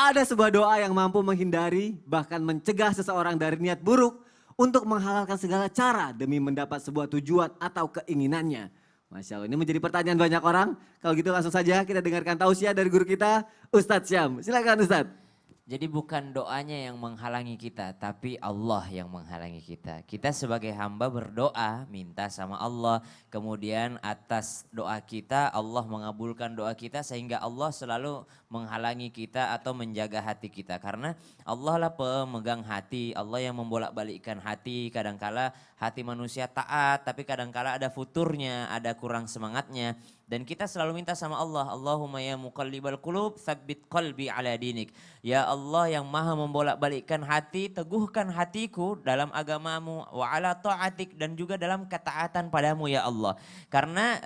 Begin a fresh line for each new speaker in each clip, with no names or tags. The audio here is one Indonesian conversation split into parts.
Ada sebuah doa yang mampu menghindari bahkan mencegah seseorang dari niat buruk untuk menghalalkan segala cara demi mendapat sebuah tujuan atau keinginannya. Masya Allah, ini menjadi pertanyaan banyak orang. Kalau gitu langsung saja kita dengarkan tausiah dari guru kita, Ustadz Syam. Silakan Ustadz.
Jadi bukan doanya yang menghalangi kita, tapi Allah yang menghalangi kita. Kita sebagai hamba berdoa, minta sama Allah. Kemudian atas doa kita, Allah mengabulkan doa kita sehingga Allah selalu menghalangi kita atau menjaga hati kita. Karena Allah lah pemegang hati, Allah yang membolak-balikkan hati. Kadangkala hati manusia taat, tapi kadangkala ada futurnya, ada kurang semangatnya. Dan kita selalu minta sama Allah, Allahumma ya muqallibal qulub, tsabbit qalbi ala dinik. Ya Allah yang maha membolak-balikkan hati, teguhkan hatiku dalam agamamu, wa ala ta'atik, dan juga dalam ketaatan padamu ya Allah. Karena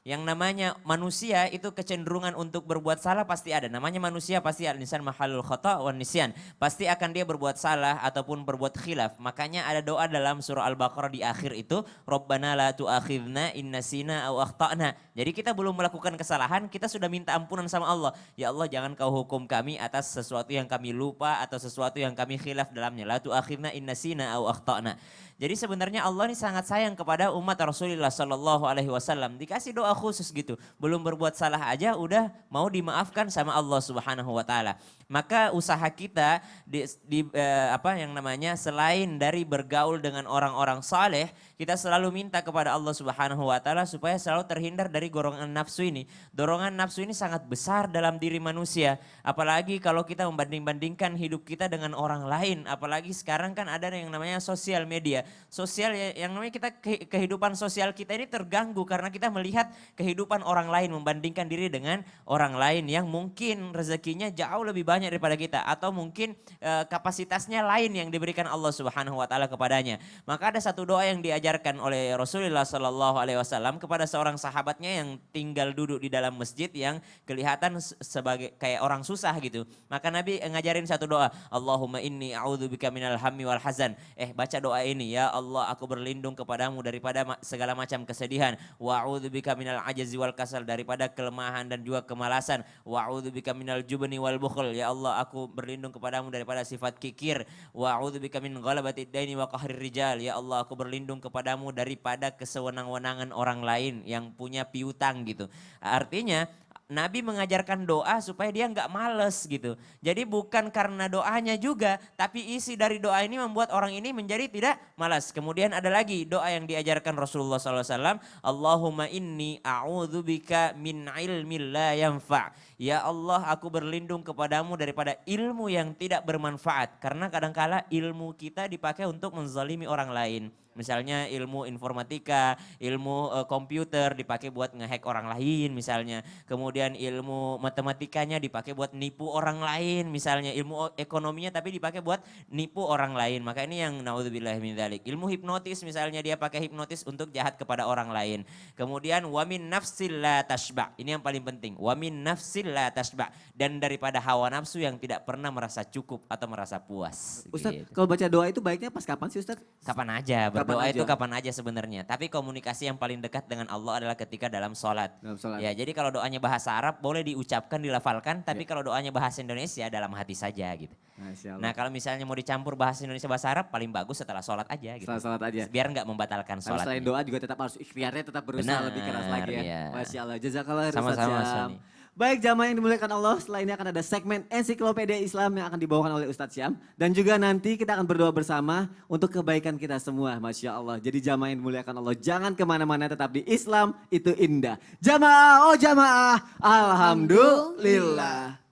yang namanya manusia itu kecenderungan untuk berbuat salah pasti ada. Namanya manusia pasti ada, insan mahalul khata' wan nisyan. Pasti akan dia berbuat salah ataupun berbuat khilaf. Makanya ada doa dalam surah Al-Baqarah di akhir itu, Rabbana la tu'akhidna in nasina aw akhta'na. Jadi kita belum melakukan kesalahan, kita sudah minta ampunan sama Allah. Ya Allah, jangan kau hukum kami atas sesuatu yang kami lupa atau sesuatu yang kami khilaf dalamnya. La tu'akhidna in nasina aw akhta'na. Jadi sebenarnya Allah ini sangat sayang kepada umat Rasulullah Sallallahu Alaihi Wasallam. Dikasih doa khusus gitu, belum berbuat salah aja udah mau dimaafkan sama Allah Subhanahu Wa Taala. Maka usaha kita selain dari bergaul dengan orang-orang saleh, kita selalu minta kepada Allah Subhanahu Wa Taala supaya selalu terhindar dari golongan nafsu ini. Dorongan nafsu ini sangat besar dalam diri manusia. Apalagi kalau kita membanding-bandingkan hidup kita dengan orang lain. Apalagi sekarang kan ada yang namanya sosial media. Sosial yang namanya kita kehidupan sosial kita ini terganggu karena kita melihat kehidupan orang lain, membandingkan diri dengan orang lain yang mungkin rezekinya jauh lebih banyak daripada kita atau mungkin kapasitasnya lain yang diberikan Allah Subhanahu Wa Taala kepadanya. Maka ada satu doa yang diajarkan oleh Rasulullah Sallallahu Alaihi Wasallam kepada seorang sahabatnya yang tinggal duduk di dalam masjid yang kelihatan sebagai kayak orang susah gitu. Maka Nabi ngajarin satu doa, Allahumma inni a'udzubika minal hammi wal hazan. Baca doa ini, ya Allah aku berlindung kepadamu daripada segala macam kesedihan. Wa a'udzubika minal ajazi wal kasal, daripada kelemahan dan juga kemalasan. Wa a'udzubika minal jubni wal bukhl, ya Allah aku berlindung kepadamu daripada sifat kikir. Wa a'udzubika min ghalabatid daini wa qahrir rijal, ya Allah aku berlindung kepadamu daripada kesewenang-wenangan orang lain yang punya piutang gitu. Artinya Nabi mengajarkan doa supaya dia nggak males gitu. Jadi bukan karena doanya juga, tapi isi dari doa ini membuat orang ini menjadi tidak malas. Kemudian ada lagi doa yang diajarkan Rasulullah SAW, Allahumma inni a'udzubika min ilmin la yanfa'. Ya Allah aku berlindung kepadamu daripada ilmu yang tidak bermanfaat. Karena kadangkala ilmu kita dipakai untuk menzalimi orang lain. Misalnya ilmu informatika, ilmu komputer dipakai buat ngehack orang lain misalnya. Kemudian ilmu matematikanya dipakai buat nipu orang lain misalnya. Ilmu ekonominya tapi dipakai buat nipu orang lain. Maka ini yang naudzubillah min dzalik. Ilmu hipnotis misalnya dia pakai hipnotis untuk jahat kepada orang lain. Kemudian wamin nafsil la tashba'. Ini yang paling penting. Wamin nafsil la tashba'. Dan daripada hawa nafsu yang tidak pernah merasa cukup atau merasa puas.
Ustadz,
Gitu.
kalau baca doa itu baiknya pas kapan sih Ustadz?
Kapan aja, berdoa itu kapan aja sebenarnya. Tapi komunikasi yang paling dekat dengan Allah adalah ketika dalam sholat. Ya, jadi kalau doanya bahasa Arab boleh diucapkan, dilafalkan. Tapi kalau doanya bahasa Indonesia dalam hati saja gitu. Nah kalau misalnya mau dicampur bahasa Indonesia bahasa Arab paling bagus setelah sholat aja gitu.
Setelah sholat aja.
Biar nggak membatalkan sholat.
Selain doa juga tetap harus ikhtiarnya tetap berusaha lebih keras lagi ya.
Iya.
Masya Allah, jazakallah
Sama-sama
Ustadz Syam.
Sony.
Baik jamaah yang dimuliakan Allah, setelah ini akan ada segmen ensiklopedia Islam yang akan dibawakan oleh Ustadz Syam. Dan juga nanti kita akan berdoa bersama untuk kebaikan kita semua, Masya Allah. Jadi jamaah yang dimuliakan Allah, jangan kemana-mana, tetap di Islam itu indah. Jamaah, oh jamaah, Alhamdulillah.